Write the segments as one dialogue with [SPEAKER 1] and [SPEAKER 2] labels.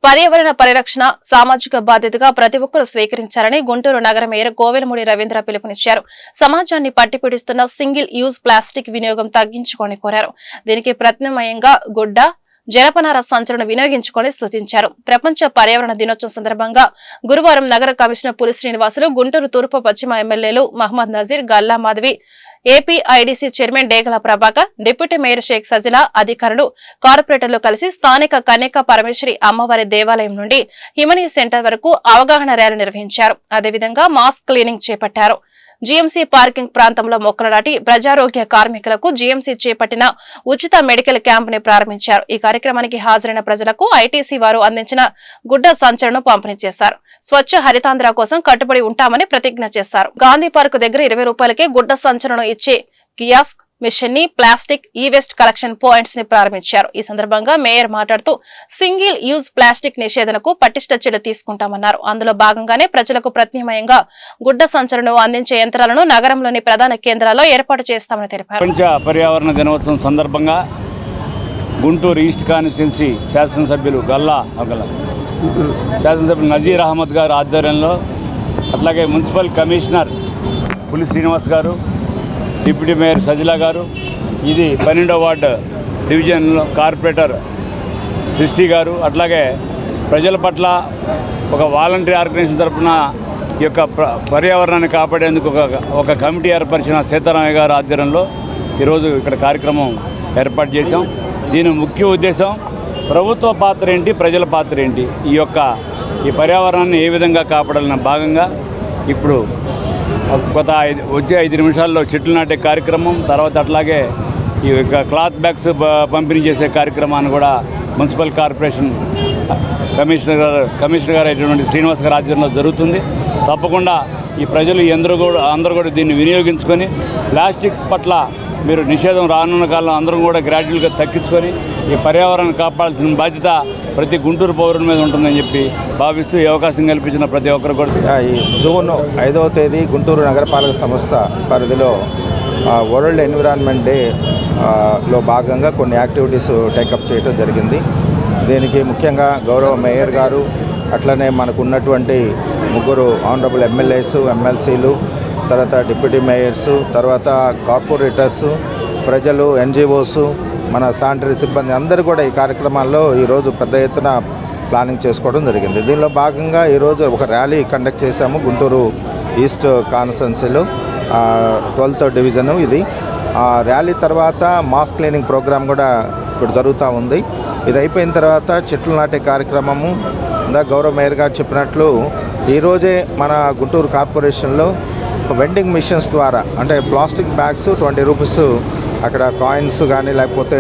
[SPEAKER 1] పర్యావరణ పరిరక్షణ సామాజిక బాధ్యతగా ప్రతి ఒక్కరూ స్వీకరించాలని గుంటూరు నగర మేయర్ కోవెలమూడి రవీంద్ర పిలుపునిచ్చారు. సమాజాన్ని పట్టిపిడిస్తున్న సింగిల్ యూజ్ ప్లాస్టిక్ వినియోగం తగ్గించుకొని కోరారు. దీనికి ప్రత్యామ్నాయంగా గుడ్డ జనపనార సంచులను వినియోగించుకొని సూచించారు. ప్రపంచ పర్యావరణ దినోత్సవం సందర్భంగా గురువారం నగర కమిషనర్ పులి శ్రీనివాసులు, గుంటూరు తూర్పు పశ్చిమ ఎమ్మెల్యేలు మహమ్మద్ నజీర్, గల్లా మాధవి, ఏపీఐడీసీ చైర్మన్ డేగల ప్రభాకర్, డిప్యూటీ మేయర్ షేక్ సజిలా, అధికారులు, కార్పొరేటర్లు కలిసి స్థానిక కన్యక పరమేశ్వరి అమ్మవారి దేవాలయం నుండి హిమనీ సెంటర్ వరకు అవగాహన ర్యాలీ నిర్వహించారు. అదేవిధంగా మాస్ క్లీనింగ్ చేపట్టారు. జీఎంసీ పార్కింగ్ ప్రాంతంలో మొక్కలు నాటి ప్రజారోగ్య కార్మికులకు జీఎంసీ చేపట్టిన ఉచిత మెడికల్ క్యాంప్ ని ప్రారంభించారు. ఈ కార్యక్రమానికి హాజరైన ప్రజలకు ఐటీసీ వారు అందించిన గుడ్డ సంచులను పంపిణీ చేశారు. స్వచ్ఛ హరితాంధ్ర కోసం కట్టుబడి ఉంటామని ప్రతిజ్ఞ చేశారు. గాంధీ పార్క్ దగ్గర 20 రూపాయలకే గుడ్డ సంచులను ఇచ్చే కియాస్క్ మిషన్ ని, ప్లాస్టిక్ ఈ వేస్ట్ కలెక్షన్ పాయింట్స్ ని ప్రారంభించారు. ఈ సందర్భంగా మేయర్ మాట్లాడుతూ సింగిల్ యూజ్ ప్లాస్టిక్ నిషేధనకు పటిష్ట చర్యలు తీసుకుంటామన్నారు. అందులో భాగంగానే ప్రజలకు ప్రత్యామ్నాయంగా గుడ్డ సంచులను అందించే యంత్రాలను నగరంలోని ప్రధాన కేంద్రాల్లో ఏర్పాటు చేస్తామని తెలిపారు.
[SPEAKER 2] ప్రపంచ పర్యావరణ దినోత్సవం సందర్భంగా గుంటూరు ఈస్ట్ కాన్స్టిట్యున్సీ శాసనసభ్యులు శాసనసభ్యులు నజీర్ అహ్మద్ గారు ఆధ్వర్యంలో, అట్లాగే మున్సిపల్ కమిషనర్ పులి శ్రీనివాస్ గారు, డిప్యూటీ మేయర్ సజిలా గారు, ఇది 12వ వార్డు డివిజన్లో కార్పొరేటర్ సృష్టి గారు, అట్లాగే ప్రజల పట్ల ఒక వాలంటరీ ఆర్గనైజేషన్ తరఫున ఈ యొక్క పర్యావరణాన్ని కాపాడేందుకు ఒక కమిటీ ఏర్పరిచిన సీతారామయ్య గారు ఆధ్వర్యంలో ఈరోజు ఇక్కడ కార్యక్రమం ఏర్పాటు చేశాం. దీని ముఖ్య ఉద్దేశం ప్రభుత్వ పాత్ర ఏంటి, ప్రజల పాత్ర ఏంటి, ఈ పర్యావరణాన్ని ఏ విధంగా కాపాడాలన్న భాగంగా ఇప్పుడు వచ్చే 5 నిమిషాల్లో చెట్లు నాటే కార్యక్రమం, తర్వాత అట్లాగే ఈ క్లాత్ బ్యాగ్స్ పంపిణీ చేసే కార్యక్రమాన్ని కూడా మున్సిపల్ కార్పొరేషన్ కమిషనర్ గారు అయినటువంటి శ్రీనివాస్ గారి ఆధ్వర్యంలో జరుగుతుంది. తప్పకుండా ఈ ప్రజలు అందరూ కూడా దీన్ని వినియోగించుకొని ప్లాస్టిక్ పట్ల మీరు నిషేధం రానున్న కాలంలో అందరం కూడా గ్రాడ్యువల్గా తగ్గించుకొని ఈ పర్యావరణాన్ని కాపాడాల్సిన బాధ్యత ప్రతి గుంటూరు పౌరుని మీద ఉంటుందని చెప్పి భావిస్తూ ఈ అవకాశం కల్పించిన ప్రతి ఒక్కరు కూడా
[SPEAKER 3] ఈ జూన్ 5వ తేదీ గుంటూరు నగరపాలక సంస్థ పరిధిలో వరల్డ్ ఎన్విరాన్మెంట్ డే లో భాగంగా కొన్ని యాక్టివిటీస్ టేకప్ చేయడం జరిగింది. దీనికి ముఖ్యంగా గౌరవ మేయర్ గారు, అట్లనే మనకు ఉన్నటువంటి 3 ఆనరబుల్ ఎమ్మెల్యేస్, ఎమ్మెల్సీలు, తర్వాత డిప్యూటీ మేయర్స్, తర్వాత కార్పొరేటర్స్, ప్రజలు, ఎన్జిఓస్, మన శానిటరీ సిబ్బంది అందరూ కూడా ఈ కార్యక్రమాల్లో ఈరోజు పెద్ద ఎత్తున ప్లానింగ్ చేసుకోవడం జరిగింది. దీనిలో భాగంగా ఈరోజు ఒక ర్యాలీ కండక్ట్ చేశాము గుంటూరు ఈస్ట్ కాన్స్టిట్యున్సీలో 12వ డివిజను ఇది. ర్యాలీ తర్వాత మాస్ క్లీనింగ్ ప్రోగ్రామ్ కూడా ఇప్పుడు జరుగుతూ ఉంది. ఇది అయిపోయిన తర్వాత చెట్లు నాటే కార్యక్రమము గౌరవ మేయర్ గారు చెప్పినట్లు ఈరోజే మన గుంటూరు కార్పొరేషన్లో వెండింగ్ మిషన్స్ ద్వారా, అంటే ప్లాస్టిక్ బ్యాగ్స్ 20 రూపీస్ అక్కడ కాయిన్స్ కానీ లేకపోతే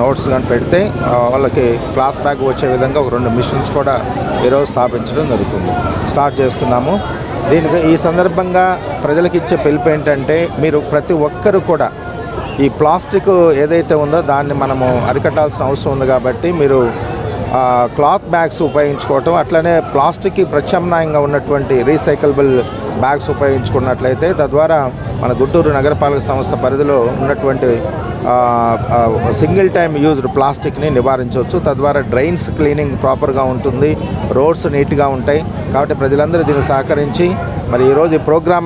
[SPEAKER 3] నోట్స్ కానీ పెడితే వాళ్ళకి క్లాత్ బ్యాగ్ వచ్చే విధంగా ఒక 2 మిషన్స్ కూడా ఈరోజు స్టార్ట్ చేస్తున్నాము. దీనికి ఈ సందర్భంగా ప్రజలకు ఇచ్చే పిలుపు ఏంటంటే, మీరు ప్రతి ఒక్కరు కూడా ఈ ప్లాస్టిక్ ఏదైతే ఉందో దాన్ని మనము అరికట్టాల్సిన అవసరం ఉంది. కాబట్టి మీరు క్లాత్ బ్యాగ్స్ ఉపయోగించుకోవటం, అట్లనే ప్లాస్టిక్కి ప్రత్యామ్నాయంగా ఉన్నటువంటి రీసైకిలబుల్ బ్యాగ్స్ ఉపయోగించుకున్నట్లయితే తద్వారా మన గుంటూరు నగరపాలక సంస్థ పరిధిలో ఉన్నటువంటి సింగిల్ టైమ్ యూజ్డ్ ప్లాస్టిక్ని నివారించవచ్చు. తద్వారా డ్రైన్స్ క్లీనింగ్ ప్రాపర్గా ఉంటుంది, రోడ్స్ నీట్గా ఉంటాయి. కాబట్టి ప్రజలందరూ దీన్ని సహకరించి మరి ఈరోజు ఈ ప్రోగ్రామ్